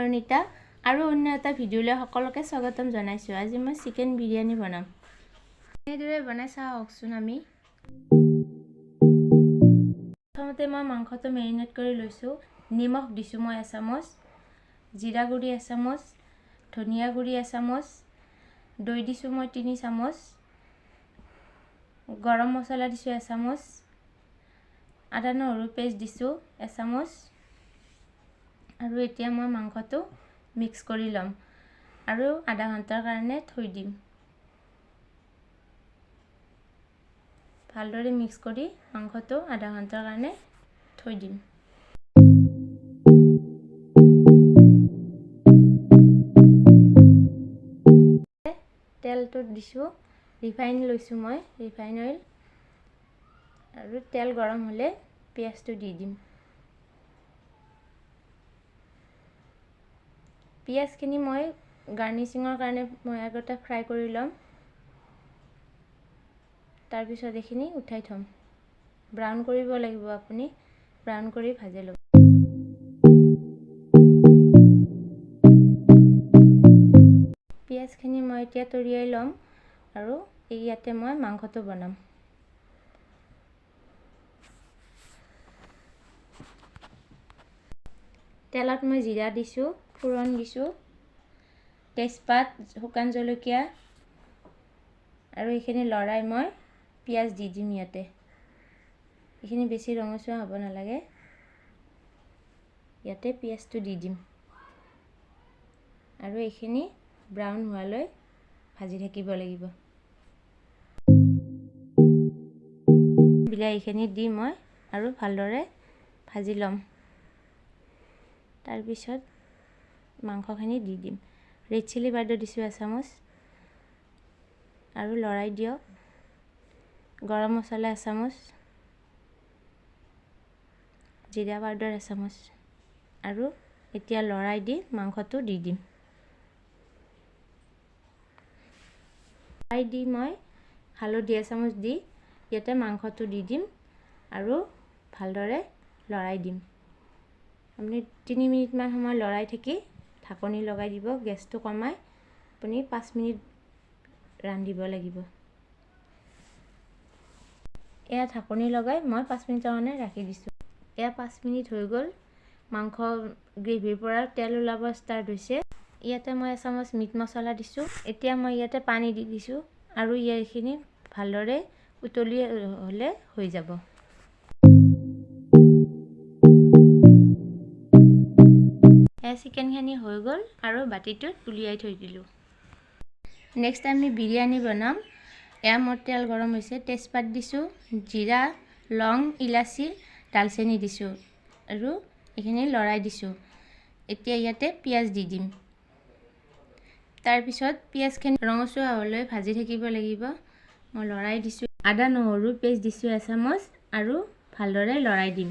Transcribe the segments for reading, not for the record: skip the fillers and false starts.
অনিতা আৰু অন্য এটা ভিডিঅ'লৈ সকলোকে স্বাগতম জনাইছোঁ। আজি মই চিকেন বিৰিয়ানী বনাম। এনেদৰে বনাই চাওকচোন আমি। প্ৰথমতে মই মাংসটো মেৰিনেট কৰি লৈছোঁ। নিমখ দিছোঁ মই 1 চামুচ, জিৰা গুড়ি 1 চামুচ, ধনিয়া গুড়ি 1 চামুচ, দৈ দিছোঁ মই 3 চামুচ, গৰম মছলা দিছোঁ 1 চামুচ, আদা নহৰু পেষ্ট দিছোঁ 1 চামুচ। আৰু এতিয়া মই মাংসটো মিক্স কৰি ল'ম আৰু আধা ঘণ্টাৰ কাৰণে থৈ দিম। ভালদৰে মিক্স কৰি মাংসটো আধা ঘণ্টাৰ কাৰণে থৈ দিম। তেলটো দিছোঁ, ৰিফাইন লৈছোঁ মই, ৰিফাইন অইল। আৰু তেল গৰম হ'লে পিঁয়াজটো দি দিম। পিঁয়াজখিনি মই গাৰ্নিচিঙৰ কাৰণে মই আগতে ফ্ৰাই কৰি ল'ম, তাৰপিছত এইখিনি উঠাই থ'ম। ব্ৰাউন কৰিব লাগিব, আপুনি ব্ৰাউন কৰি ভাজি ল'ব। পিঁয়াজখিনি মই এতিয়া তৰিয়াই ল'ম আৰু ইয়াতে মই মাংসটো বনাম। তেলত মই জিৰা দিছোঁ, ফোৰণ দিছোঁ, তেজপাত, শুকান জলকীয়া আৰু এইখিনি লৰাই মই পিঁয়াজ দি দিম ইয়াতে। এইখিনি বেছি ৰঙচুৱা হ'ব নালাগে। ইয়াতে পিঁয়াজটো দি দিম আৰু এইখিনি ব্ৰাউন হোৱালৈ ভাজি থাকিব লাগিব। বিলাহীখিনি দি মই আৰু ভালদৰে ভাজি ল'ম। তাৰপিছত মাংসখিনি দি দিম। ৰেড চিলি পাউডাৰ দিছোঁ 1 চামুচ আৰু লৰাই দিয়ক। গৰম মছলা 1 চামুচ, জিৰা পাউডাৰ 1 চামুচ আৰু এতিয়া লৰাই দি মাংসটো দি দিম। লৰাই দি মই হালধি 1 চামুচ দি ইয়াতে মাংসটো দি দিম আৰু ভালদৰে লৰাই দিম। আপুনি 3 মিনিটমান সময় লৰাই থাকি ঢাকনি লগাই দিব। গেছটো কমাই আপুনি 5 মিনিট ৰান্ধিব লাগিব। এয়া ঢাকনি লগাই মই 5 মিনিটৰ কাৰণে ৰাখি দিছোঁ। এয়া 5 মিনিট হৈ গ'ল। মাংস গ্ৰেভিৰ পৰা তেল ওলাব ষ্টাৰ্ট হৈছে। ইয়াতে মই 1 চামুচ মিট মছলা দিছোঁ। এতিয়া মই ইয়াতে পানী দি দিছোঁ আৰু এইখিনি ভালদৰে উতলি হ'লে হৈ যাব। চিকেনখিনি হৈ গ'ল আৰু বাতিটোত উলিয়াই থৈ দিলোঁ। নেক্সট আমি বিৰিয়ানী বনাম। এয়া মোৰ তেল গৰম হৈছে। তেজপাত দিছোঁ, জিৰা, লং, ইলাচি, ডালচেনি দিছোঁ আৰু এইখিনি লৰাই দিছোঁ। এতিয়া ইয়াতে পিঁয়াজ দি দিম। তাৰপিছত পিঁয়াজখিনি ৰঙচুৱা হ'বলৈ ভাজি থাকিব লাগিব। মই লৰাই দিছোঁ। আদা নহৰু পেষ্ট দিছোঁ 1 চামুচ আৰু ভালদৰে লৰাই দিম।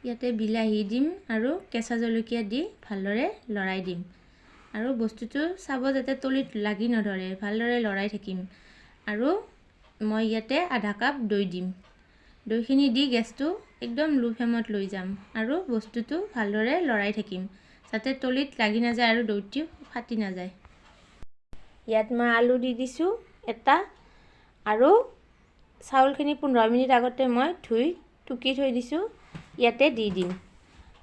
ইয়াতে বিলাহী দিম আৰু কেঁচা জলকীয়া দি ভালদৰে লৰাই দিম আৰু বস্তুটো চাব যাতে তলিত লাগি নধৰে, ভালদৰে লৰাই থাকিম। আৰু মই ইয়াতে আধা কাপ দৈ দিম। দৈখিনি দি গেছটো একদম লো ফ্লেমত লৈ যাম আৰু বস্তুটো ভালদৰে লৰাই থাকিম যাতে তলিত লাগি নাযায় আৰু দৈটো ফাটি নাযায়। ইয়াত মই আলু দি দিছোঁ 1টা আৰু চাউলখিনি 15 মিনিট আগতে মই ধুই টুকি থৈ দিছোঁ। ইয়াতে দি দিম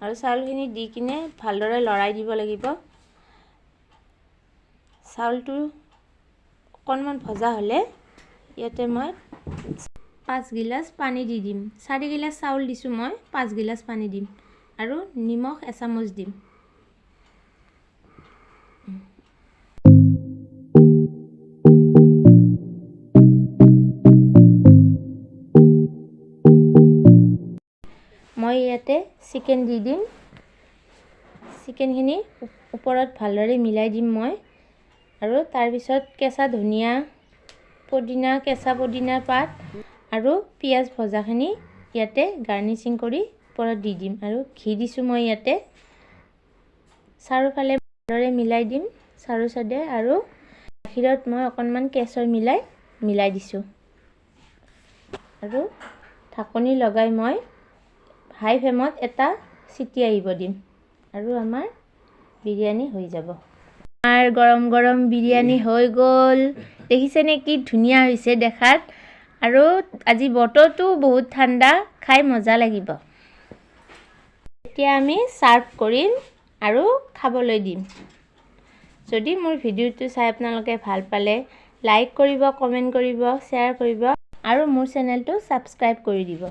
আৰু চাউলখিনি দি কিনে ভালদৰে লৰাই দিব লাগিব। চাউলটো অকণমান ভজা হ'লে ইয়াতে মই 5 গিলাচ পানী দি দিম। 4 গিলাচ চাউল দিছোঁ মই, 5 গিলাচ পানী দিম আৰু নিমখ 1 চামুচ দিম। মই ইয়াতে চিকেন দি দিম। চিকেনখিনি ওপৰত ভালদৰে মিলাই দিম মই আৰু তাৰপিছত কেঁচা ধনিয়া, কেঁচা পদিনা পাত আৰু পিঁয়াজ ভজাখিনি ইয়াতে গাৰ্নিচিং কৰি ওপৰত দি দিম আৰু ঘি দিছোঁ মই ইয়াতে। চাৰিওফালে ভালদৰে মিলাই দিম চাৰিও চাইডে আৰু গাখীৰত মই অকণমান কেশৰ মিলাই দিছোঁ আৰু ঢাকনি লগাই মই হাই ফ্লেমত এটা চিটি আহিব দিম আৰু আমাৰ বিৰিয়ানী হৈ যাব। আমাৰ গৰম গৰম বিৰিয়ানী হৈ গ'ল। দেখিছেনে কি ধুনীয়া হৈছে দেখাত। আৰু আজি বতৰটো বহুত ঠাণ্ডা, খাই মজা লাগিব। এতিয়া আমি সাৰ্ভ কৰিম আৰু খাবলৈ দিম। যদি মোৰ ভিডিঅ'টো চাই আপোনালোকে ভাল পালে লাইক কৰিব, কমেণ্ট কৰিব, শ্বেয়াৰ কৰিব আৰু মোৰ চেনেলটো ছাবস্ক্ৰাইব কৰি দিব।